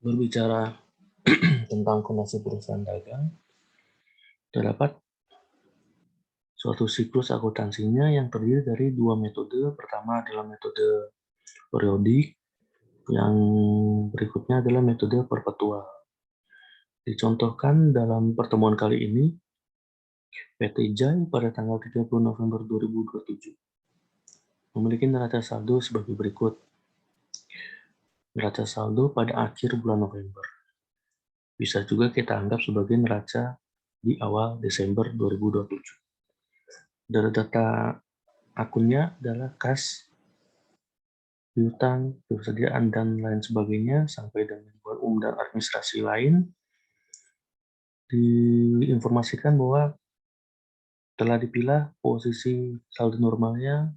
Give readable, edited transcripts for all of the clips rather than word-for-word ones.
Berbicara tentang kondisi perusahaan dagang, terdapat suatu siklus akuntansinya yang terdiri dari dua metode. Pertama adalah metode periodik, yang berikutnya adalah metode perpetual. Dicontohkan dalam pertemuan kali ini, PT JAI pada tanggal 30 November 2027 memiliki neraca saldo sebagai berikut. Neraca saldo pada akhir bulan November. Bisa juga kita anggap sebagai neraca di awal Desember 2027. Data akunnya adalah kas, piutang, persediaan, dan lain sebagainya, sampai dengan buat umum dan administrasi lain. Diinformasikan bahwa telah dipilah posisi saldo normalnya,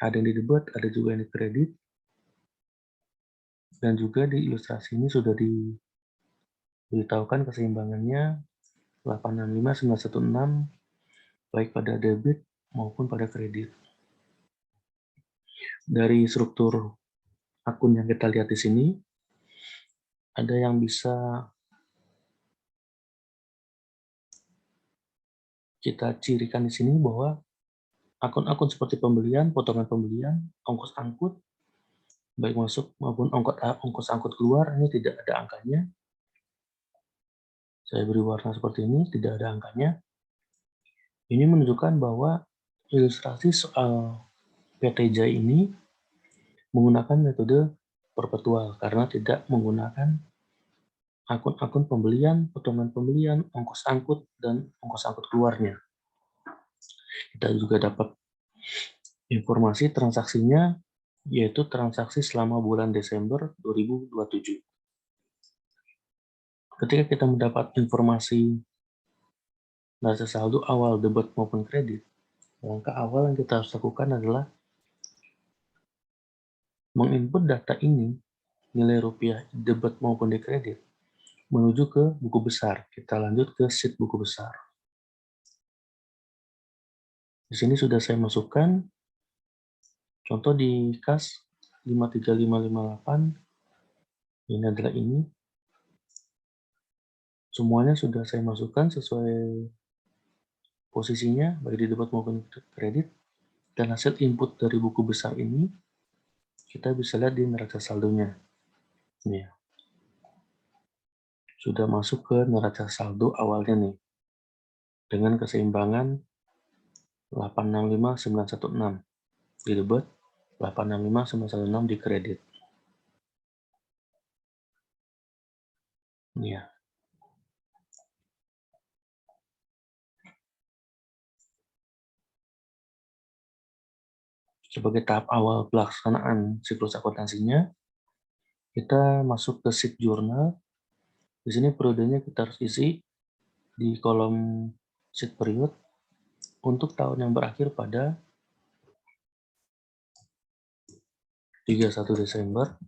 ada yang di debit, ada juga yang di kredit, dan juga di ilustrasi ini sudah diberitahukan keseimbangannya 865916 baik pada debit maupun pada kredit. Dari struktur akun yang kita lihat di sini, ada yang bisa kita cirikan di sini bahwa akun-akun seperti pembelian, potongan pembelian, ongkos angkut, baik masuk maupun ongkos angkut keluar, ini tidak ada angkanya. Saya beri warna seperti ini, tidak ada angkanya. Ini menunjukkan bahwa ilustrasi soal PT JAI ini menggunakan metode perpetual karena tidak menggunakan akun-akun pembelian, potongan pembelian, ongkos angkut, dan ongkos angkut keluarnya. Kita juga dapat informasi transaksinya, yaitu transaksi selama bulan Desember 2027. Ketika kita mendapat informasi neraca saldo awal debit maupun kredit, langkah awal yang kita harus lakukan adalah menginput data ini, nilai rupiah debit maupun di kredit, menuju ke buku besar. Kita lanjut ke sheet buku besar. Di sini sudah saya masukkan, contoh di kas 53558, ini adalah ini. Semuanya sudah saya masukkan sesuai posisinya, baik di debit maupun kredit. Dan hasil input dari buku besar ini, kita bisa lihat di neraca saldonya. Ini ya. Sudah masuk ke neraca saldo awalnya nih. Dengan keseimbangan 865916 di debit, 865916 di kredit. Ini ya. Sebagai tahap awal pelaksanaan siklus akuntansinya, kita masuk ke sheet jurnal. Di sini periodenya kita harus isi di kolom sheet period untuk tahun yang berakhir pada 31 Desember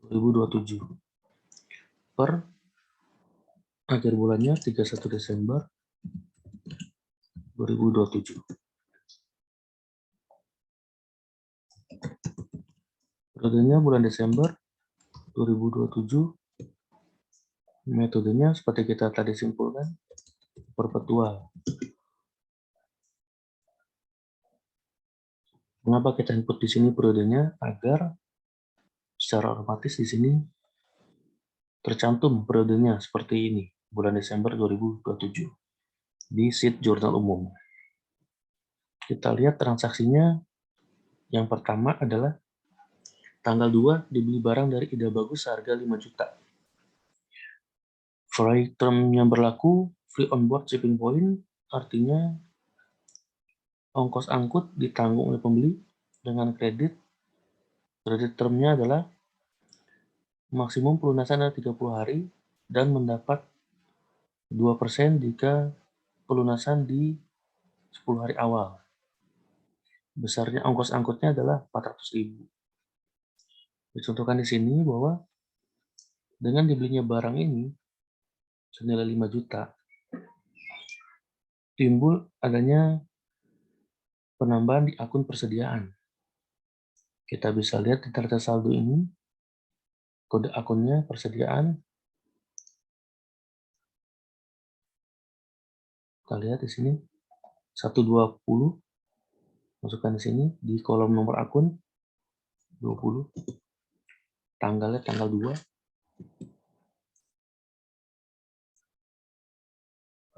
2027 per akhir bulannya 31 Desember 2027. Periodenya bulan Desember 2027. Metodenya seperti kita tadi simpulkan, perpetual. Mengapa kita input di sini periodenya? Agar secara otomatis di sini tercantum periodenya seperti ini, bulan Desember 2027 di sheet jurnal umum. Kita lihat transaksinya. Yang pertama adalah tanggal 2 dibeli barang dari Ida Bagus seharga 5 juta. Free term yang berlaku, free on board shipping point, artinya ongkos angkut ditanggung oleh pembeli dengan kredit. Kredit termnya adalah maksimum pelunasan adalah 30 hari dan mendapat 2% jika pelunasan di 10 hari awal. Besarnya ongkos angkutnya adalah 400.000. Dicontohkan di sini bahwa dengan dibelinya barang ini senilai 5 juta, timbul adanya penambahan di akun persediaan. Kita bisa lihat di neraca saldo ini, Kode akunnya persediaan. Kita lihat di sini 120, masukkan di sini di kolom nomor akun 20, tanggalnya tanggal 2.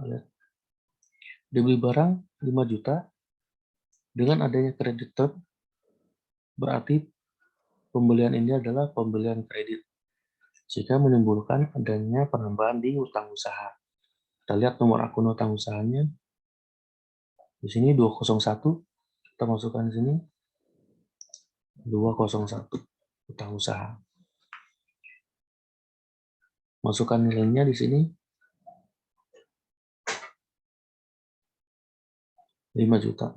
Lihat. Dibeli barang 5 juta, dengan adanya kredit term, berarti pembelian ini adalah pembelian kredit, sehingga menimbulkan adanya penambahan di utang usaha. Kita lihat nomor akun utang usahanya. Di sini 201, kita masukkan di sini 201 utang usaha. Masukkan nilainya di sini 5 juta.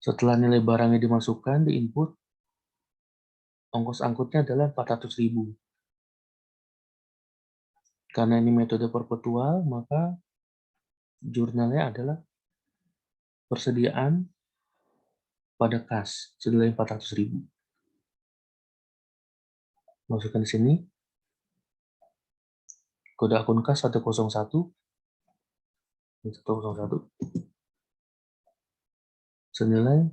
Setelah nilai barangnya dimasukkan di input, ongkos angkutnya adalah 400.000. Karena ini metode perpetual, maka jurnalnya adalah persediaan pada kas senilai 400.000. Masukkan di sini kode akun kas 101 senilai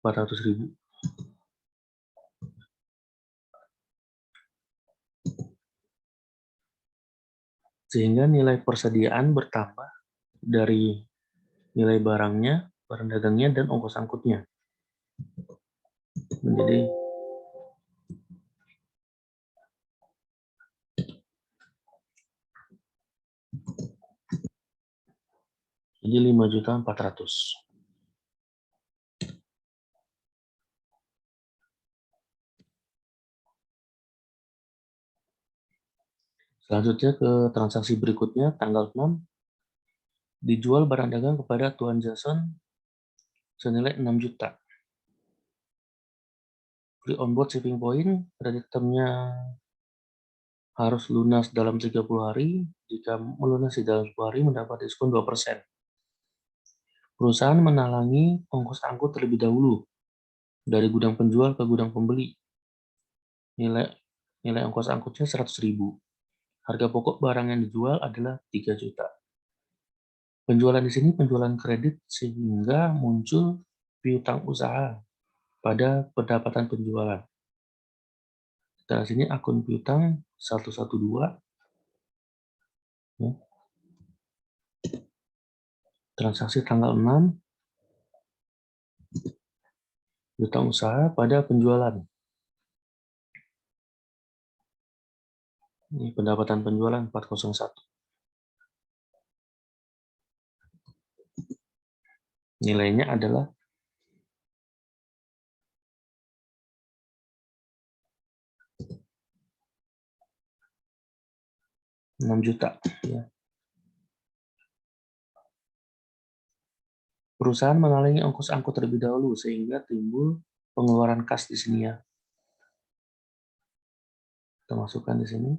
400.000. Sehingga nilai persediaan bertambah dari nilai barangnya, barang dagangnya, dan ongkos angkutnya. Menjadi jadi 5.400.000. Selanjutnya ke transaksi berikutnya, tanggal 6, dijual barang dagang kepada Tuan Jason senilai 6 juta. Free on board shipping point, kredit termnya harus lunas dalam 30 hari. Jika melunasi dalam 10 hari, mendapat diskon 2%. Perusahaan menalangi ongkos angkut terlebih dahulu dari gudang penjual ke gudang pembeli. Nilai ongkos angkutnya 100.000. Harga pokok barang yang dijual adalah 3 juta. Penjualan di sini penjualan kredit sehingga muncul piutang usaha pada pendapatan penjualan. Kita sini akun piutang 112, ya. Transaksi tanggal 6, piutang usaha pada penjualan. Ini pendapatan penjualan 401. Nilainya adalah 6 juta. Ya. Perusahaan mengalami ongkos angkut terlebih dahulu sehingga timbul pengeluaran kas di sini, ya. Kita masukkan di sini.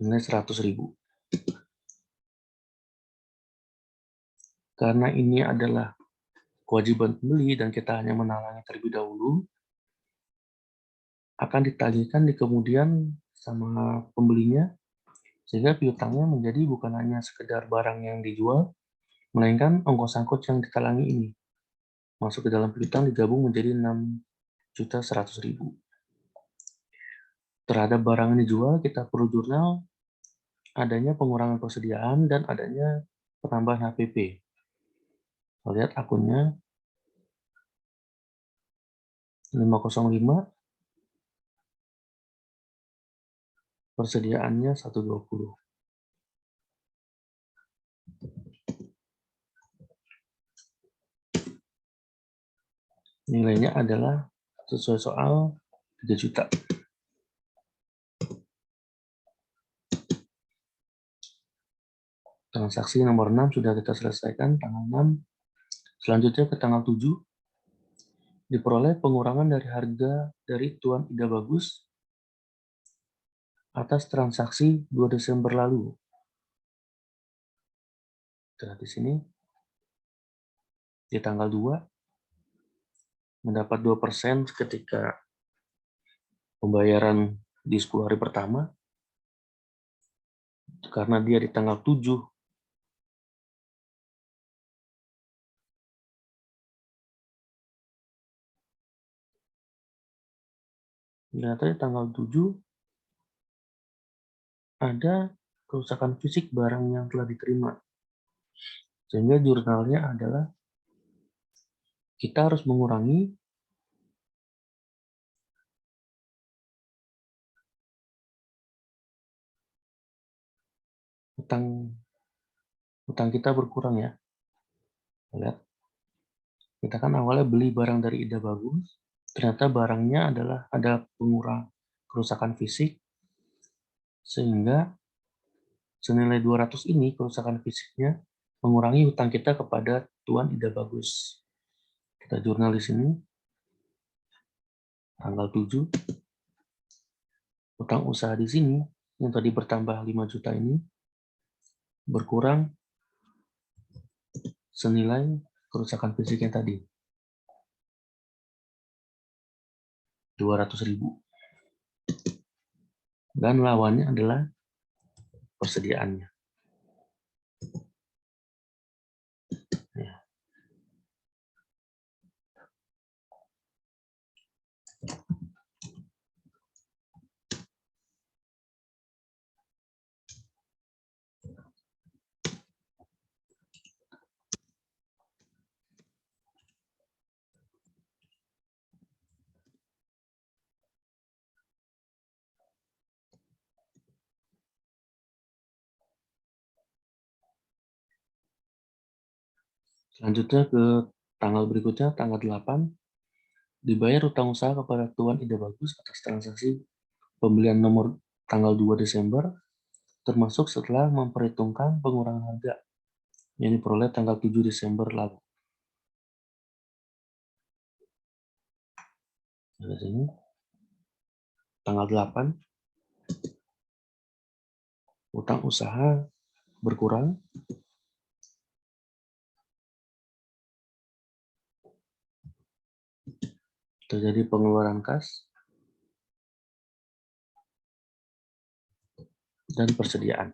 Nilai 100.000. Karena ini adalah kewajiban pembeli dan kita hanya menalangi terlebih dahulu, akan ditagihkan di kemudian sama pembelinya, sehingga piutangnya menjadi bukan hanya sekedar barang yang dijual, melainkan ongkos angkut yang ditalangi ini masuk ke dalam piutang digabung menjadi 6.100.000. Terhadap barang yang dijual, kita perlu jurnal adanya pengurangan persediaan dan adanya penambahan HPP. Lihat akunnya 505, persediaannya 120. Nilainya adalah sesuai soal 3 juta. Transaksi nomor 6 sudah kita selesaikan, tanggal 6. Selanjutnya ke tanggal 7, diperoleh pengurangan dari harga dari Tuan Ida Bagus atas transaksi 2 Desember lalu. Nah, di sini di tanggal 2 mendapat 2% ketika pembayaran di 10 hari pertama, karena dia di tanggal 7 ternyata di tanggal 7 ada kerusakan fisik barang yang telah diterima. Sehingga jurnalnya adalah kita harus mengurangi utang kita berkurang ya. Lihat, kita kan awalnya beli barang dari Ida Bagus, ternyata barangnya adalah ada pengurang kerusakan fisik, sehingga senilai 200 ini kerusakan fisiknya mengurangi hutang kita kepada Tuan Ida Bagus. Kita jurnal di sini, tanggal 7, utang usaha di sini, yang tadi bertambah 5 juta ini, berkurang senilai kerusakan fisiknya tadi, 200.000. Dan lawannya adalah persediaannya. Ya. Selanjutnya ke tanggal berikutnya, tanggal 8, dibayar utang usaha kepada Tuan Ida Bagus atas transaksi pembelian nomor tanggal 2 Desember, termasuk setelah memperhitungkan pengurangan harga yang diperoleh tanggal 7 Desember lalu. Di sini, tanggal 8, utang usaha berkurang terjadi pengeluaran kas dan persediaan.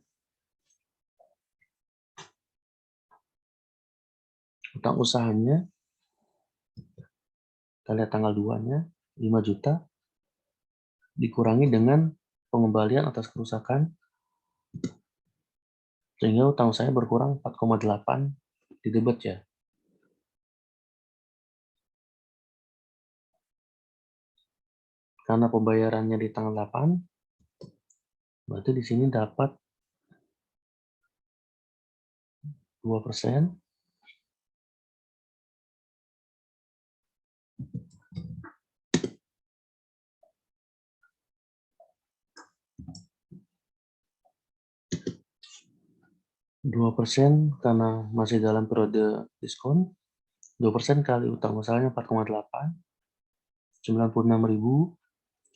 Utang usahanya, kita lihat tanggal 2-nya, 5 juta, dikurangi dengan pengembalian atas kerusakan, sehingga utang usahanya berkurang 4,8 di debit ya. Karena pembayarannya di tanggal 8, berarti di sini dapat 2%. Karena masih dalam periode diskon, 2% kali utang usahanya 4,8, 96.000,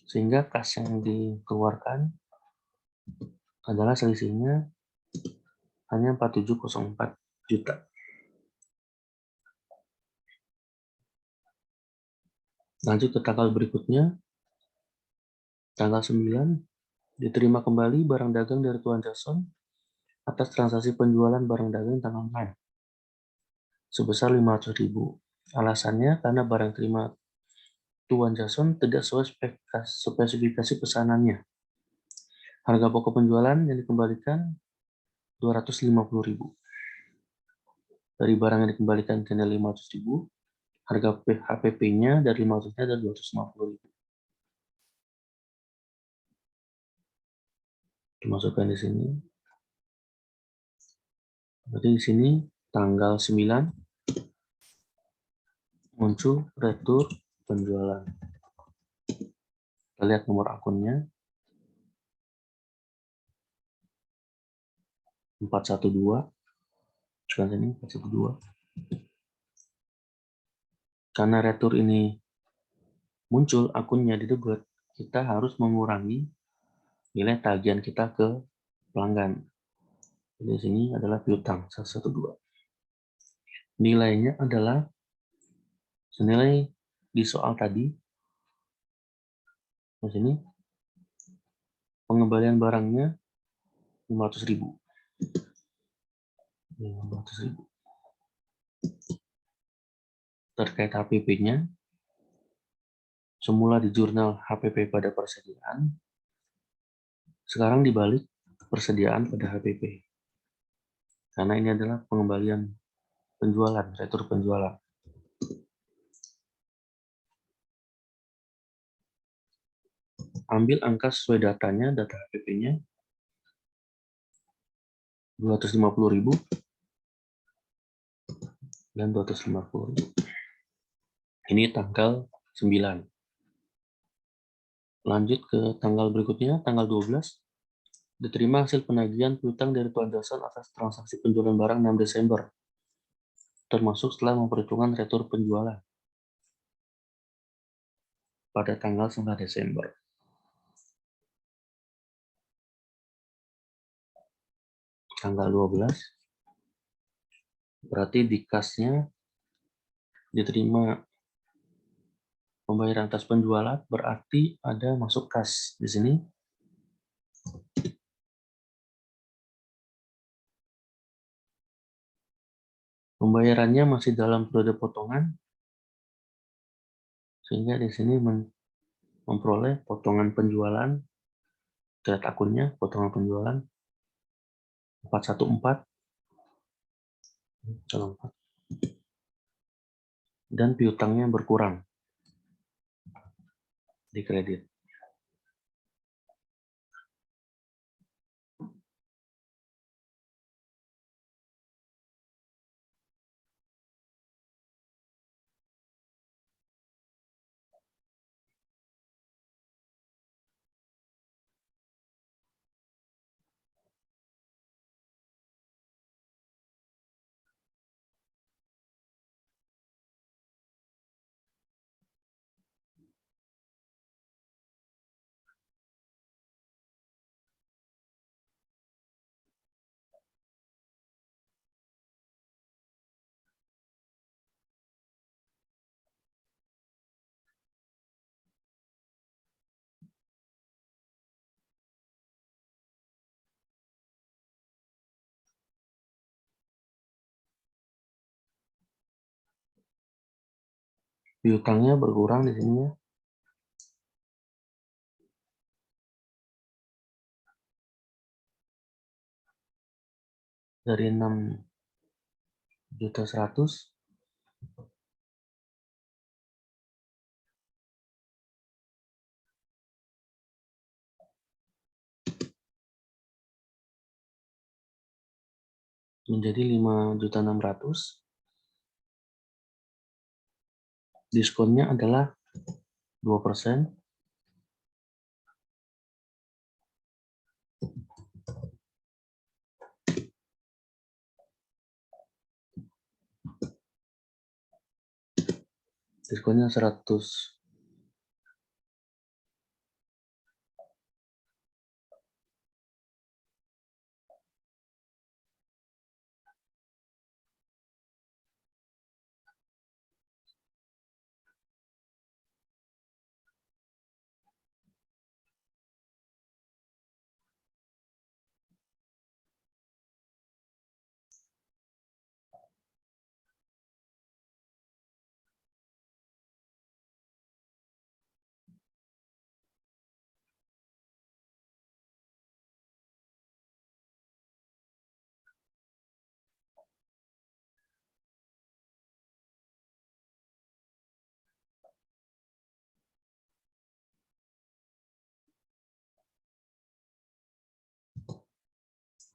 sehingga kas yang dikeluarkan adalah selisihnya hanya 4704 juta. Lanjut ke tanggal berikutnya, tanggal 9, diterima kembali barang dagang dari Tuan Jason atas transaksi penjualan barang dagang tanggal 6 sebesar 500.000. Alasannya karena barang terima Tuan Jason tidak sesuai spesifikasi pesanannya. Harga pokok penjualan yang dikembalikan 250.000. Dari barang yang dikembalikan hanya 500.000, harga HPP-nya dari 500-nya ada 250.000. Dimasukkan di sini. Berarti di sini tanggal 9 muncul retur penjualan. Kita lihat nomor akunnya. 412. Sekarang ini 412. Karena retur ini muncul akunnya di debit, kita harus mengurangi nilai tagihan kita ke pelanggan. Jadi sini adalah piutang 112. Nilainya adalah senilai di soal tadi. Di sini pengembalian barangnya 500.000. 500.000. Terkait HPP-nya, semula di jurnal HPP pada persediaan, sekarang dibalik persediaan pada HPP. Karena ini adalah pengembalian penjualan, retur penjualan. Ambil angka sesuai datanya, data HPP-nya 250.000 dan 250.000. Ini tanggal 9. Lanjut ke tanggal berikutnya, tanggal 12. Diterima hasil penagihan piutang dari tuan jasa atas transaksi penjualan barang 6 Desember, termasuk setelah memperhitungkan retur penjualan pada tanggal 9 Desember. Tanggal 12, berarti di kasnya diterima pembayaran atas penjualan, berarti ada masuk kas di sini. Pembayarannya masih dalam periode potongan, sehingga di sini memperoleh potongan penjualan, lihat akunnya, potongan penjualan 414, dan piutangnya berkurang di kredit. Piutangnya berkurang di sini ya. Dari 6.100.000 menjadi 5.600.000. Diskonnya adalah 2%. Diskonnya 100.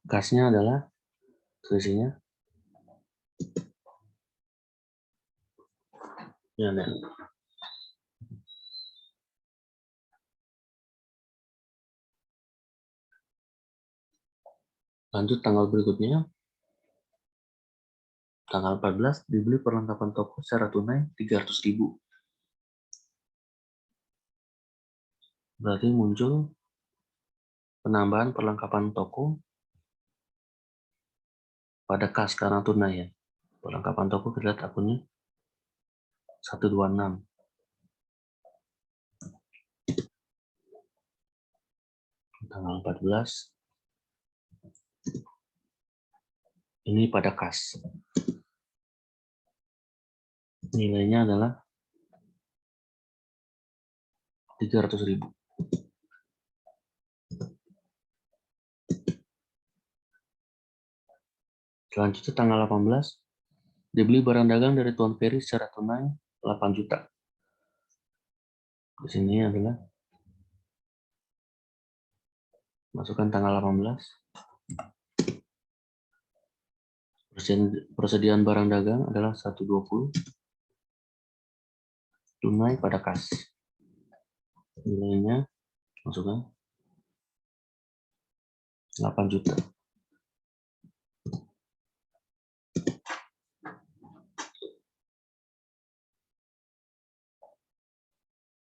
Kasnya adalah selisihnya. Ya, nah. Lanjut tanggal berikutnya. Tanggal 14 dibeli perlengkapan toko secara tunai 300.000. Berarti muncul penambahan perlengkapan toko pada kas karena tunai ya. Perlengkapan toko kita lihat akunnya 126. Tanggal 14. Ini pada kas. Nilainya adalah 300.000. Selanjutnya tanggal 18, dibeli barang dagang dari Tuan Ferry secara tunai 8 juta. Di sini adalah masukkan tanggal 18. Persediaan barang dagang adalah 120. Tunai pada kas. Nilainya masukkan 8 juta.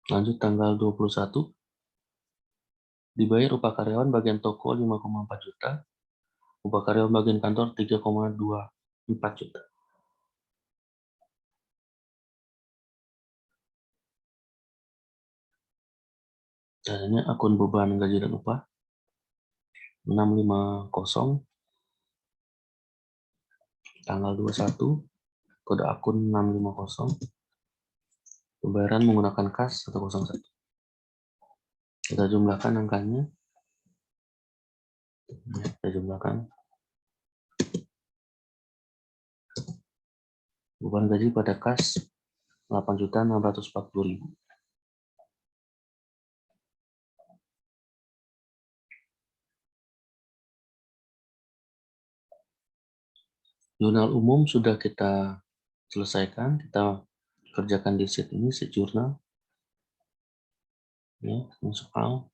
Lanjut tanggal 21, dibayar upah karyawan bagian toko 5,4 juta, upah karyawan bagian kantor 3,24 juta. Caranya akun beban gaji dan upah 650, tanggal 21, kode akun 650, pembayaran menggunakan kas 101. Kita jumlahkan angkanya. Kita jumlahkan. Beban gaji pada kas 8.640.000. Jurnal umum sudah kita selesaikan. Kita kerjakan di sheet ini, sheet jurnal. Ya, soal.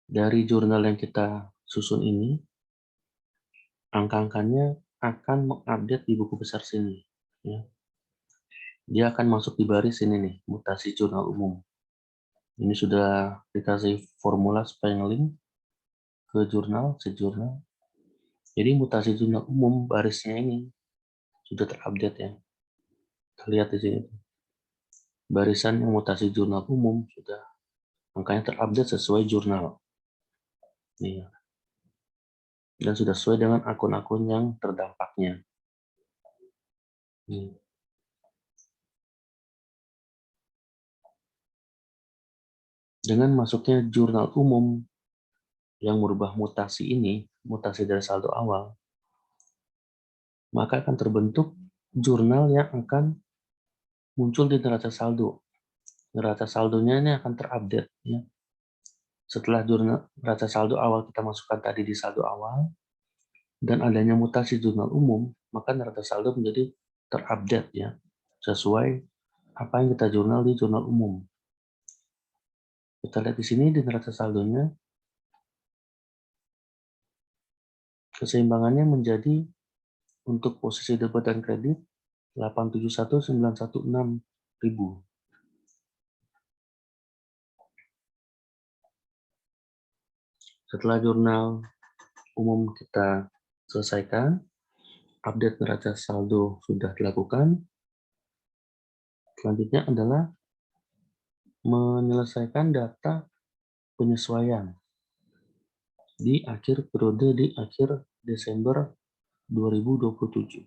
Dari jurnal yang kita susun ini, angka-angkanya akan mengupdate di buku besar sini. Ya. Dia akan masuk di baris ini nih, mutasi jurnal umum. Ini sudah dikasih formula supaya nge-link ke jurnal, sejurnal. Jadi mutasi jurnal umum barisnya ini sudah terupdate ya. Kita lihat di sini. Barisan yang mutasi jurnal umum sudah angkanya terupdate sesuai jurnal. Nih. Dan sudah sesuai dengan akun-akun yang terdampaknya. Nih. Dengan masuknya jurnal umum yang merubah mutasi ini, mutasi dari saldo awal, maka akan terbentuk jurnal yang akan muncul di neraca saldo. Neraca saldonya ini akan terupdate. Ya. Setelah jurnal neraca saldo awal kita masukkan tadi di saldo awal, dan adanya mutasi jurnal umum, maka neraca saldo menjadi terupdate ya, sesuai apa yang kita jurnal di jurnal umum. Kita lihat di sini di neraca saldonya, keseimbangannya menjadi untuk posisi debit dan kredit 871.916.000. Setelah jurnal umum kita selesaikan, update neraca saldo sudah dilakukan. Selanjutnya adalah menyelesaikan data penyesuaian di akhir periode di akhir Desember 2027.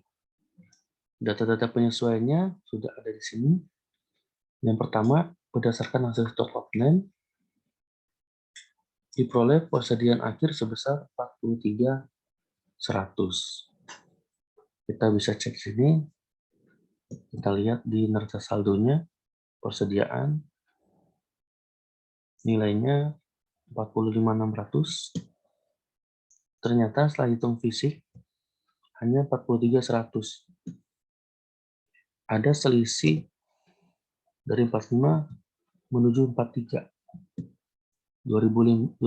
Data-data penyesuaiannya sudah ada di sini. Yang pertama, berdasarkan hasil stock outline, diperoleh persediaan akhir sebesar 43.100. Kita bisa cek sini, kita lihat di neraca saldonya, persediaan, nilainya 45.600. Ternyata setelah hitung fisik, hanya 43.100. Ada selisih dari 45 menuju 43. 2.500.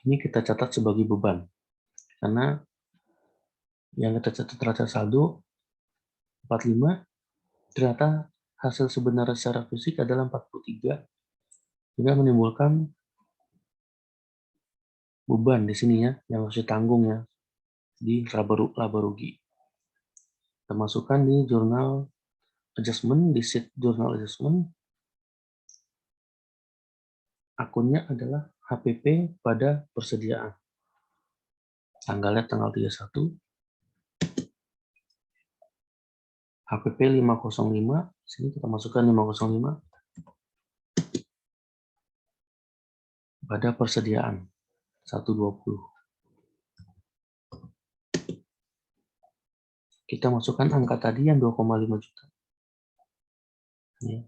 Ini kita catat sebagai beban. Karena yang kita catat neraca saldo 45, ternyata hasil sebenarnya secara fisik adalah 43, sehingga menimbulkan beban di sini ya, yang harus ditanggung ya, di laba rugi. Kita masukkan di jurnal adjustment, di sheet jurnal adjustment, akunnya adalah HPP pada persediaan. Tanggalnya tanggal 31, HPP 505, sini kita masukkan 505 pada persediaan 120. Kita masukkan angka tadi yang 2,5 juta. Ya.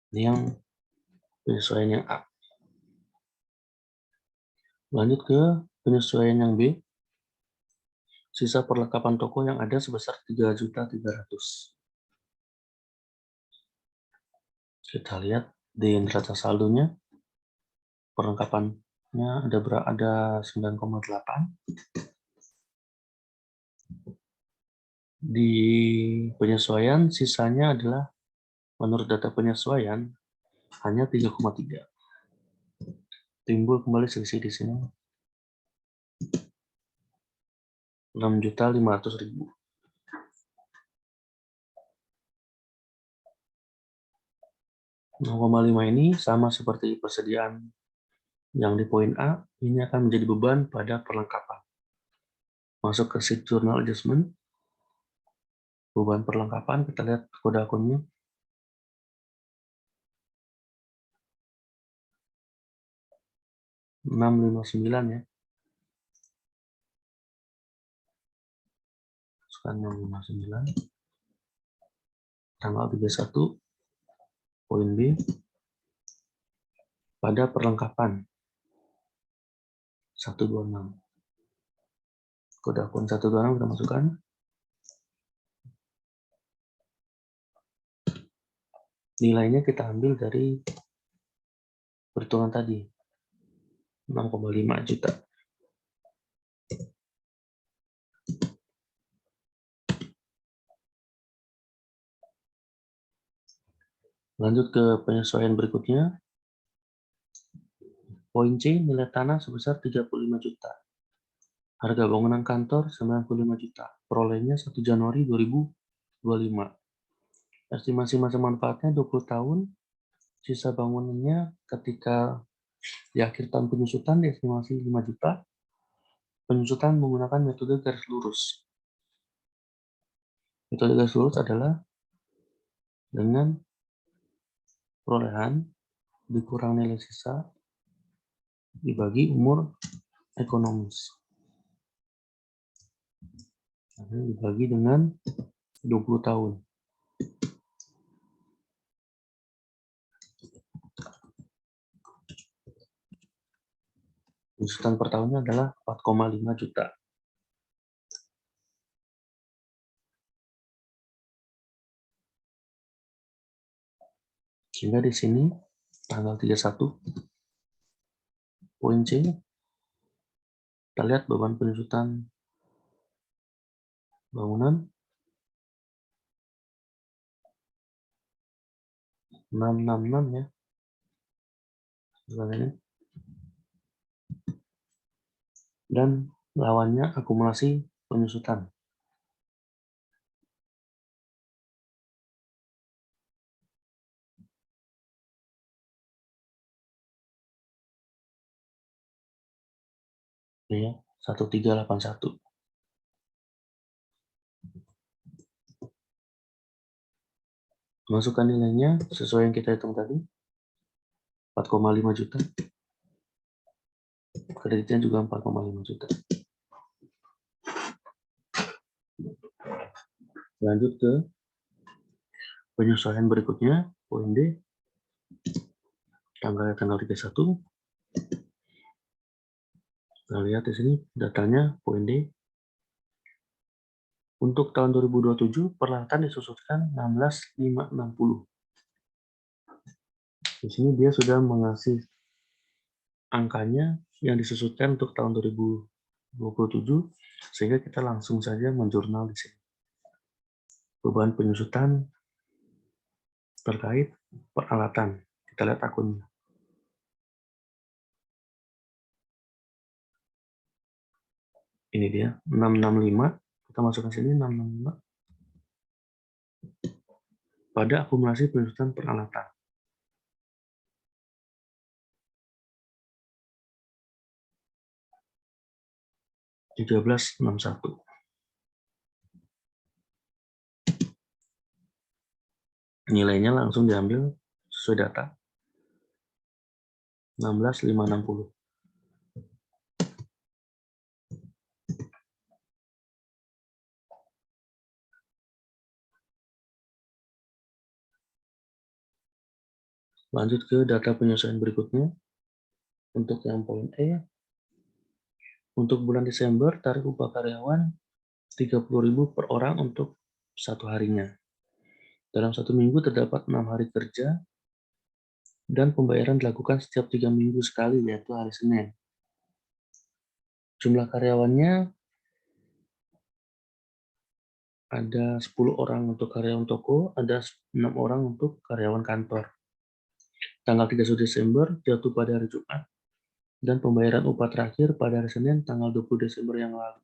Ini yang penyesuaian yang A. Lanjut ke penyesuaian yang B. Sisa perlengkapan toko yang ada sebesar 3.300.000. Kita lihat di neraca saldonya, perlengkapannya ada 9,8. Di penyesuaian sisanya adalah menurut data penyesuaian hanya 3,3. Timbul kembali selisih di sini 6.500.000. (0,5) ini sama seperti persediaan yang di poin A, ini akan menjadi beban pada perlengkapan. Masuk ke sheet journal adjustment, beban perlengkapan, kita lihat kode akunnya. (659) ya. Masukkan 659. Tanggal 31, poin B, pada perlengkapan 126. Kode akun 126 kita masukkan. Nilainya kita ambil dari perhitungan tadi, 6,5 juta. Lanjut ke penyesuaian berikutnya. Poin C, nilai tanah sebesar 35 juta. Harga bangunan kantor 95 juta. Perolehnya 1 Januari 2025. Estimasi masa manfaatnya 20 tahun. Sisa bangunannya ketika di akhir tahun penyusutan diestimasi 5 juta. Penyusutan menggunakan metode garis lurus. Metode garis lurus adalah dengan perolehan dikurang nilai sisa dibagi umur ekonomis. Dibagi dengan 20 tahun. Penyusutan per tahunnya adalah 4,5 juta. Sehingga di sini tanggal 31 poin C, kita lihat beban penyusutan bangunan 666 ya. Ini. Dan lawannya akumulasi penyusutan. Ya, 1381. Masukkan nilainya sesuai yang kita hitung tadi. 4,5 juta. Kreditnya juga 4,5 juta. Lanjut ke penyesuaian berikutnya, poin D. Tanggal 31. Kita lihat di sini datanya poin D. Untuk tahun 2027 peralatan disusutkan 16.560. Di sini dia sudah mengasih angkanya yang disusutkan untuk tahun 2027. 27, sehingga kita langsung saja menjurnal di sini. Beban penyusutan terkait peralatan. Kita lihat akunnya. Ini dia, 665. Kita masukkan sini 665. Pada akumulasi penyusutan peralatan. (1361). Nilainya langsung diambil sesuai data. 16.560. Lanjut ke data penyesuaian berikutnya. Untuk yang poin E, untuk bulan Desember, tarif upah karyawan 30.000 per orang untuk satu harinya. Dalam satu minggu terdapat 6 hari kerja, dan pembayaran dilakukan setiap 3 minggu sekali, yaitu hari Senin. Jumlah karyawannya ada 10 orang untuk karyawan toko, ada 6 orang untuk karyawan kantor. Tanggal 31 Desember jatuh pada hari Jumat, dan pembayaran upah terakhir pada hari Senin tanggal 20 Desember yang lalu.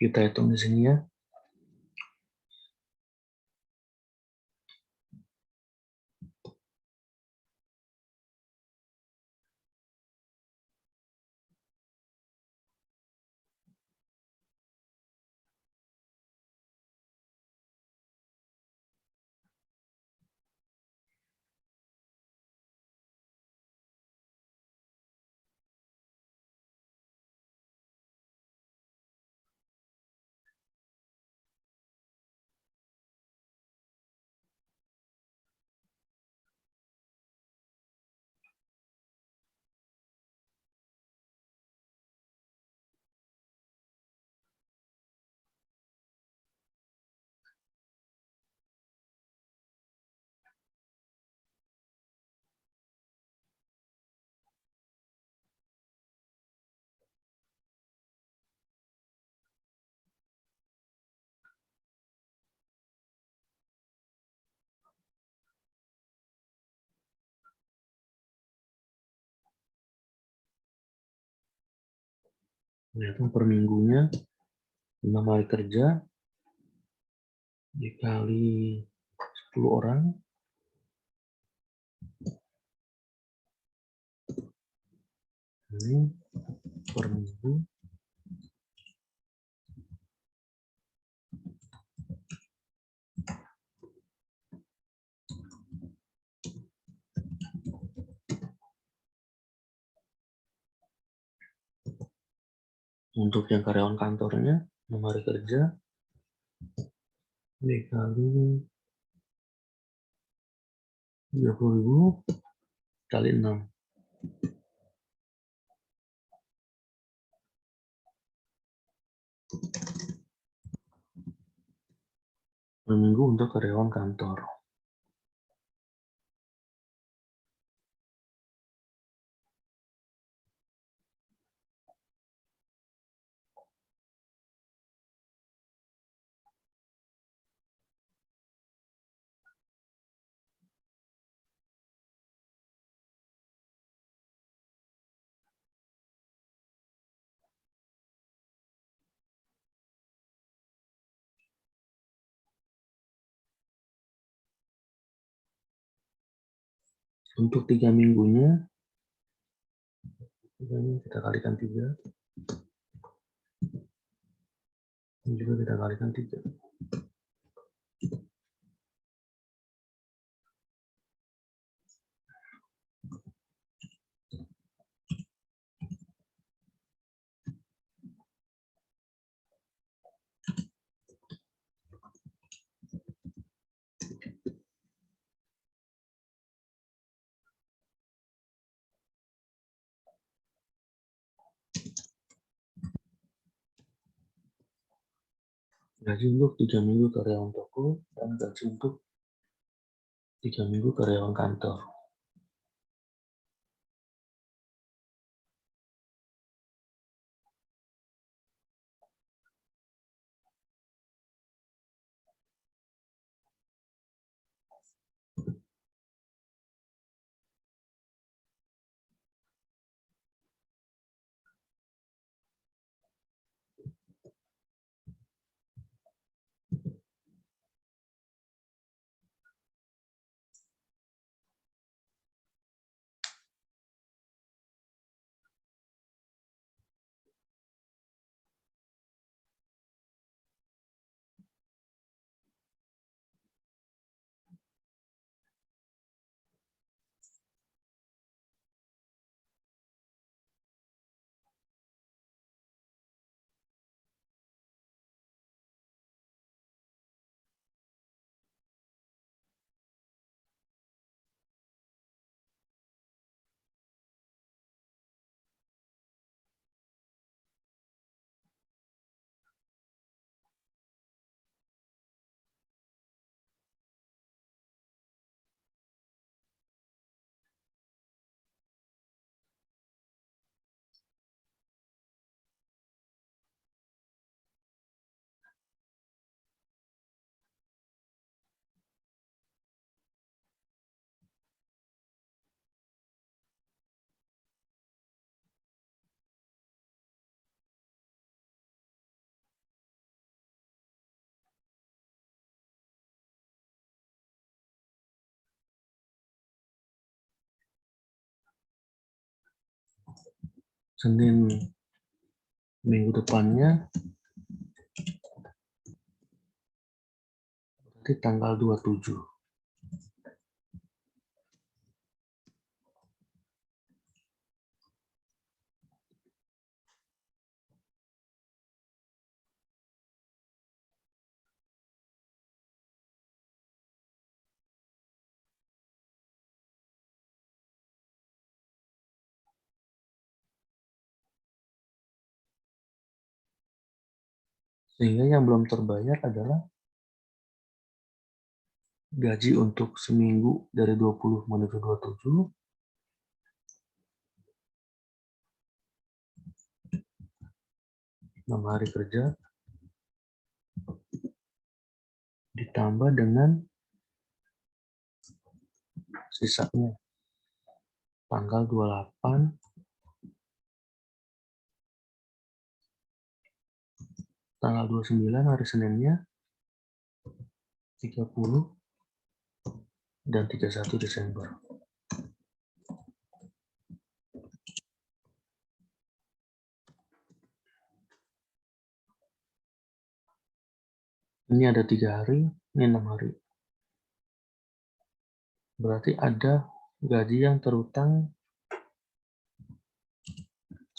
Kita hitung di sini ya. Lihat per minggunya 6 hari kerja dikali 10 orang, ini per minggu untuk yang karyawan kantornya 6 hari kerja dikali 30.000 kali 6. Per minggu untuk karyawan kantor. Untuk 3 minggunya, ini kita kalikan 3, ini juga kita kalikan 3. Gaji untuk 3 minggu karyawan toko dan gaji untuk 3 minggu karyawan kantor. Senin minggu depannya berarti tanggal 27. Sehingga yang belum terbayar adalah gaji untuk seminggu dari 20 menuju 27, 6 hari kerja, ditambah dengan sisanya tanggal 28, tanggal 29 hari Seninnya, 30, dan 31 Desember. Ini ada 3 hari, ini 6 hari. Berarti ada gaji yang terutang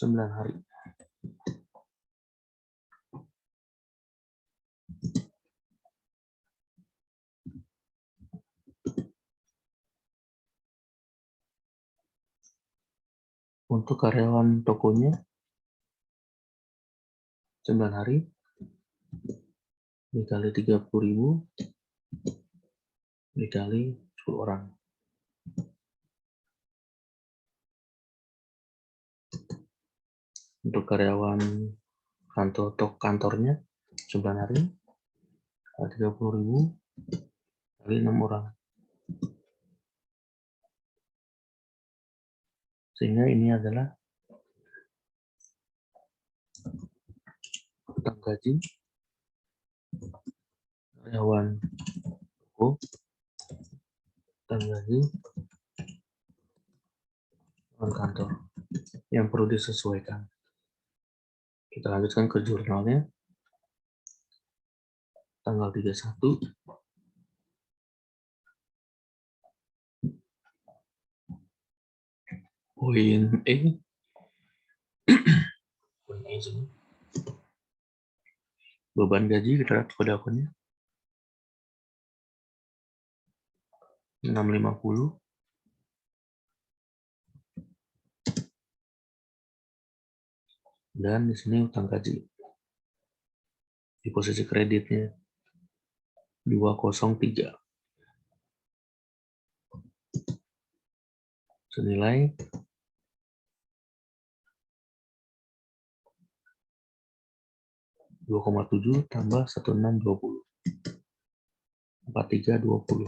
9 hari. Untuk karyawan tokonya 9 hari dikali 30.000 dikali 10 orang. Untuk karyawan kantornya 9 hari 30.000 kali 6 orang. Sehingga ini adalah utang gaji karyawan toko, utang gaji karyawan kantor yang perlu disesuaikan. Kita lanjutkan ke jurnalnya. Tanggal 31, poin E, poin E sini. Beban gaji kita lihat kode akunnya 650, dan di sini utang gaji di posisi kreditnya 203 senilai 2,7 tambah 1620 4320.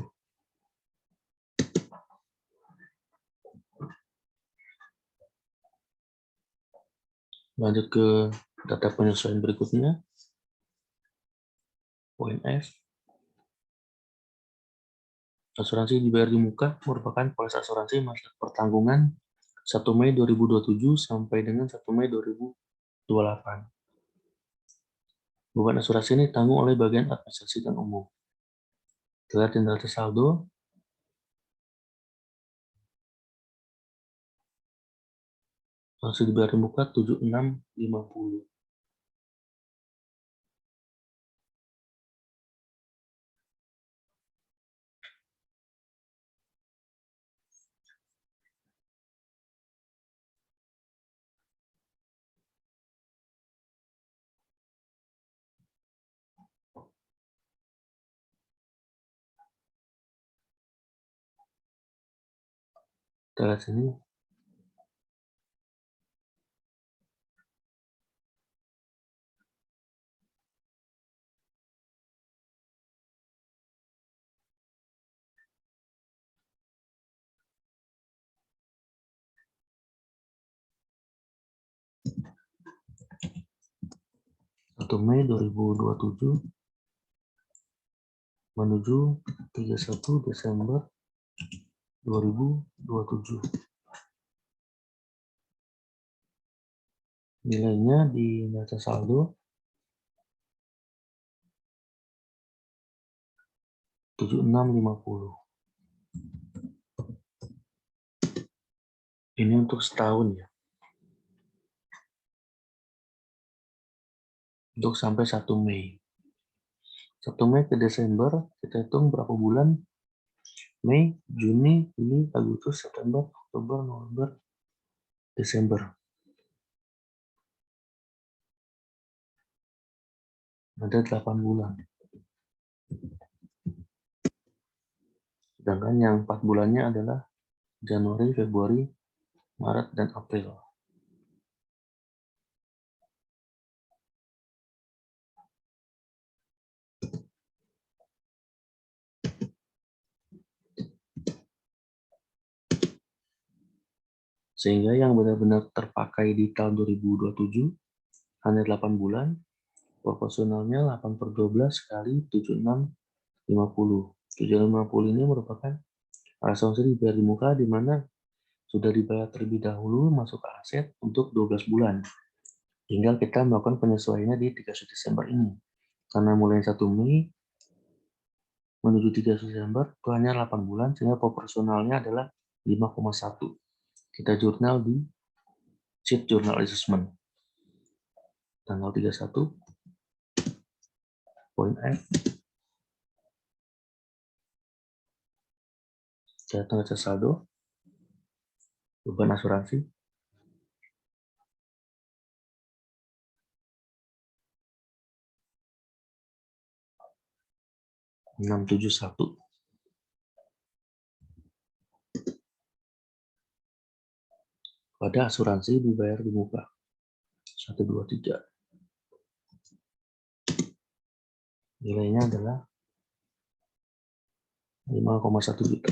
Lanjut ke data penyesuaian berikutnya. Poin F. Asuransi dibayar di muka merupakan polis asuransi masa pertanggungan 1 Mei 2027 sampai dengan 1 Mei 2028. Beban asuransi ini ditanggung oleh bagian administrasi dan umum. Kita lihat neraca saldo. Asuransi dibayar di muka 7650. Kita lihat sini. Mei 2027 menuju 31 Desember 2027. Nilainya di neraca saldo 7650. Ini untuk setahun ya. Untuk sampai 1 Mei. 1 Mei ke Desember, kita hitung berapa bulan? Mei, Juni, Juli, Agustus, September, Oktober, November, Desember. Ada 8 bulan. Sedangkan yang 4 bulannya adalah Januari, Februari, Maret, dan April. Sehingga yang benar-benar terpakai di tahun 2027 hanya 8 bulan, proporsionalnya 8/12 kali 7650. 7650 ini merupakan asuransi dibayar di muka di mana sudah dibayar terlebih dahulu masuk ke aset untuk 12 bulan. Tinggal kita melakukan penyesuaiannya di 31 Desember ini. Karena mulai 1 Mei menuju 31 Desember itu hanya 8 bulan, sehingga proporsionalnya adalah 5,1. Kita jurnal di sheet journal assessment. Tanggal 31, poin F. Kita neraca saldo, beban asuransi, 671. Pada asuransi dibayar di muka 123. Nilainya adalah 5,1 juta.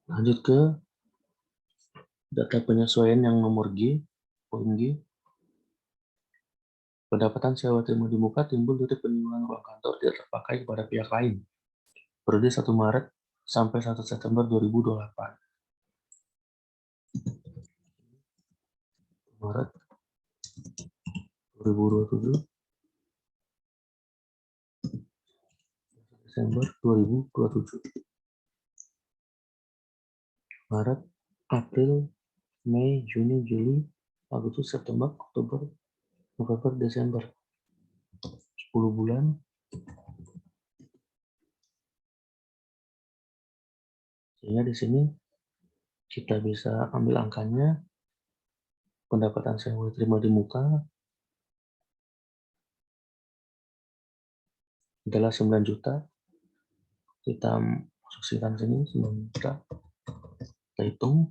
Lanjut ke data penyesuaian yang nomor G, poin G. Pendapatan sewa terima di muka timbul dari penjualan uang kantor tidak terpakai kepada pihak lain. Periode 1 Maret sampai 1 September 2028. Maret 2027, Desember 2027. Maret, April, Mei, Juni, Juli, Agustus, September, Oktober, November, Desember. 10 bulan. Sehingga di sini Kita bisa ambil angkanya, pendapatan sewa diterima di muka adalah 9 juta. Kita masukkan sini 9 juta. Kita hitung.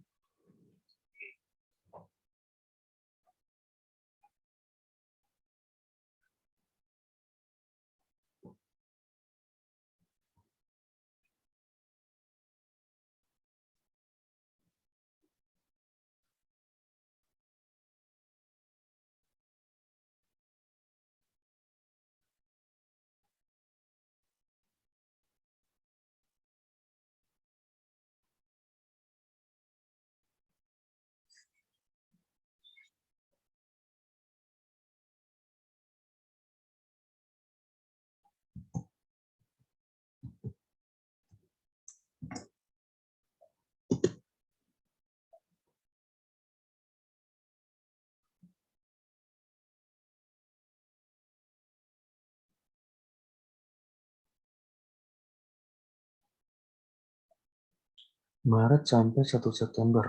Maret sampai 1 September.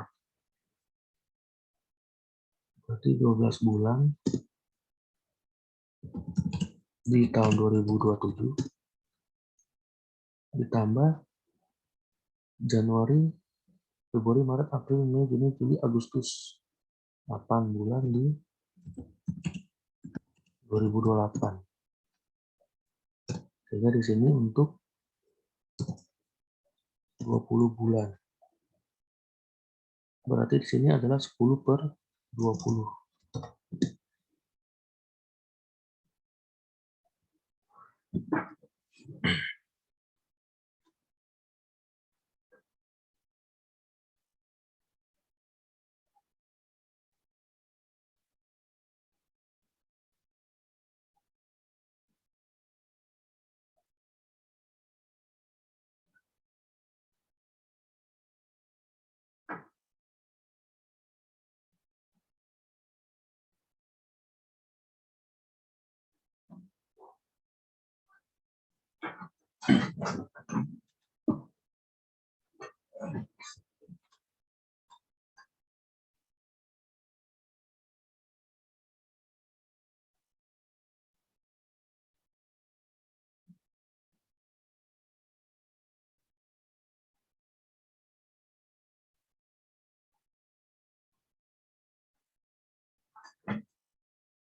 Berarti 12 bulan di tahun 2027 ditambah Januari, Februari, Maret, April, Mei, Juni, Juli, Agustus. 8 bulan di 2028. Sehingga di sini untuk 20 bulan. Berarti di sini adalah 10 per 20.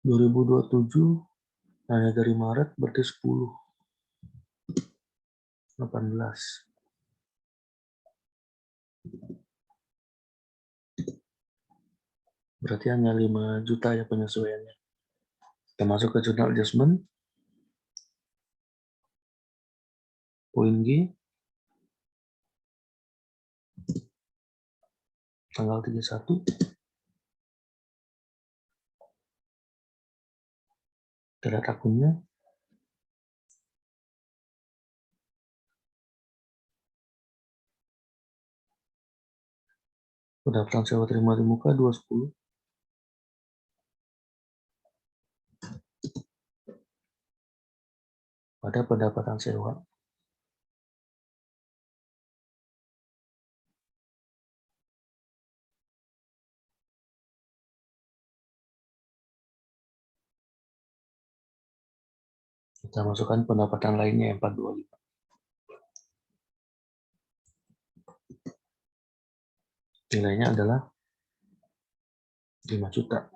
Dua ribu 2027 hanya dari Maret berarti 10, 18. Berarti hanya 5 juta ya penyesuaiannya. Kita masuk ke jurnal adjustment. Poin G, tanggal 31. Kita lihat akunnya. Pendapatan sewa terima di muka 210. Pada pendapatan sewa. Kita masukkan pendapatan lainnya 425. Nilainya adalah 5 juta.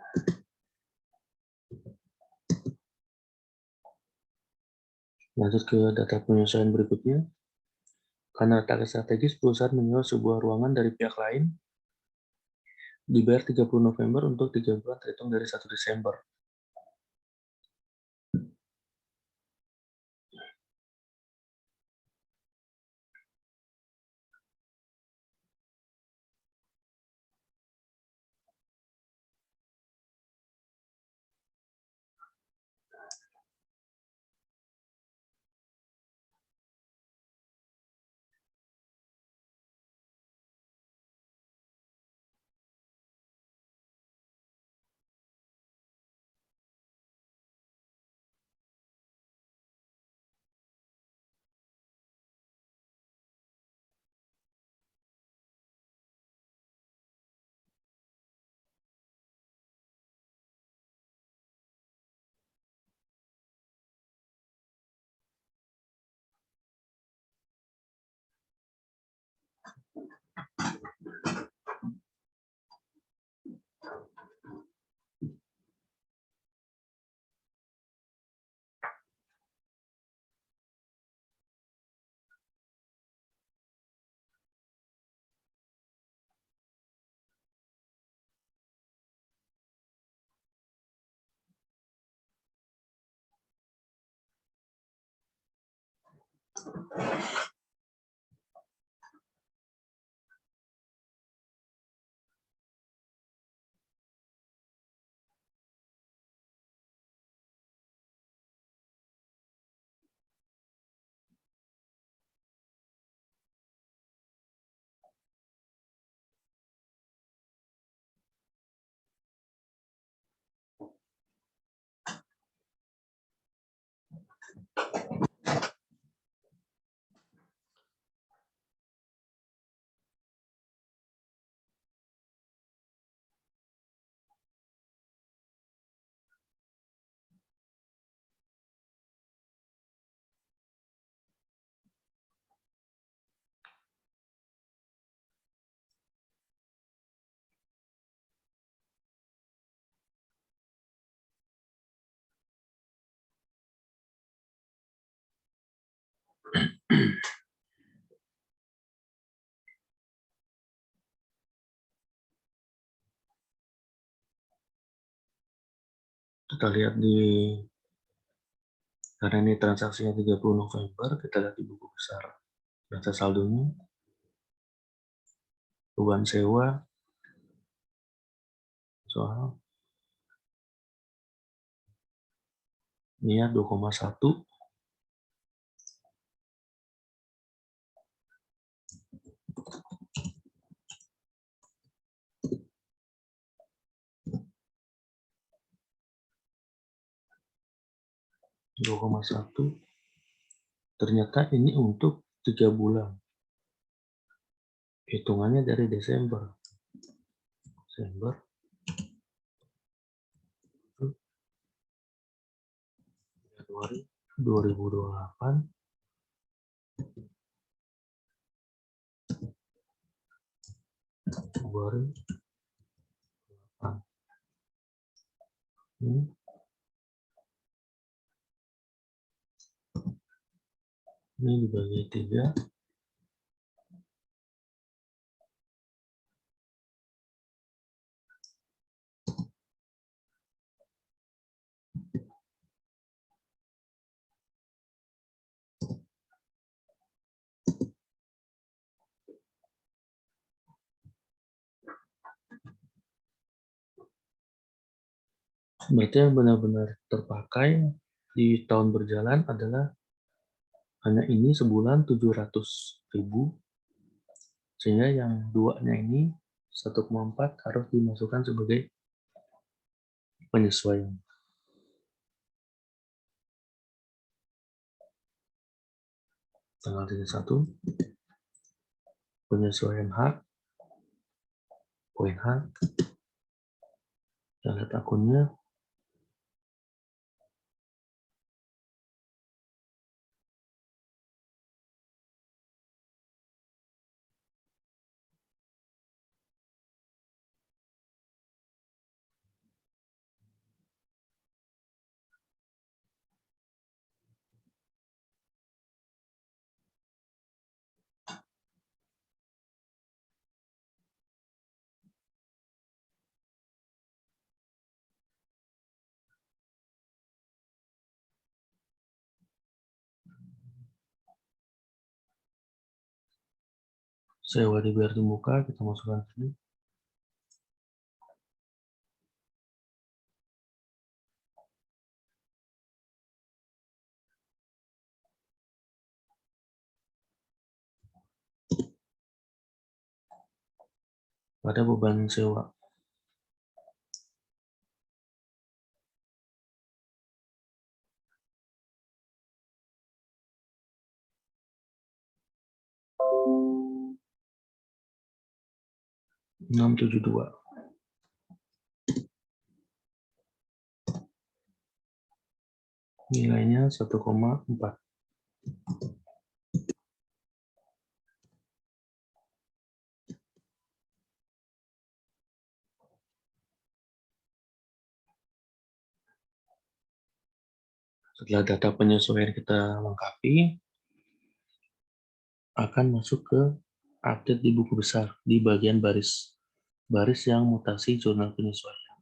Lanjut ke data penyesuaian berikutnya. Karena letak strategis, perusahaan menyewa sebuah ruangan dari pihak lain dibayar 30 November untuk 3 bulan terhitung dari 1 Desember. Kita lihat karena ini transaksinya 30 November, kita lihat di buku besar. Data saldonya, beban sewa, soal ini ya 2,1, ternyata ini untuk 3 bulan. Hitungannya dari Desember, Januari 2028, Februari 8. Ini dibagi 3. Berarti yang benar-benar terpakai di tahun berjalan adalah hanya ini sebulan 700.000, sehingga yang duanya ini 1,4 harus dimasukkan sebagai penyesuaian. Tanggal 31, penyesuaian hak, poin hak, kita lihat akunnya, sewa dibayar di muka, kita masukkan sini. Pada beban sewa. $672. Nilainya 1,4. Setelah data penyesuaian kita lengkapi, akan masuk ke update di buku besar di bagian baris yang mutasi jurnal penyesuaian.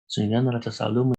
Sehingga neraca saldo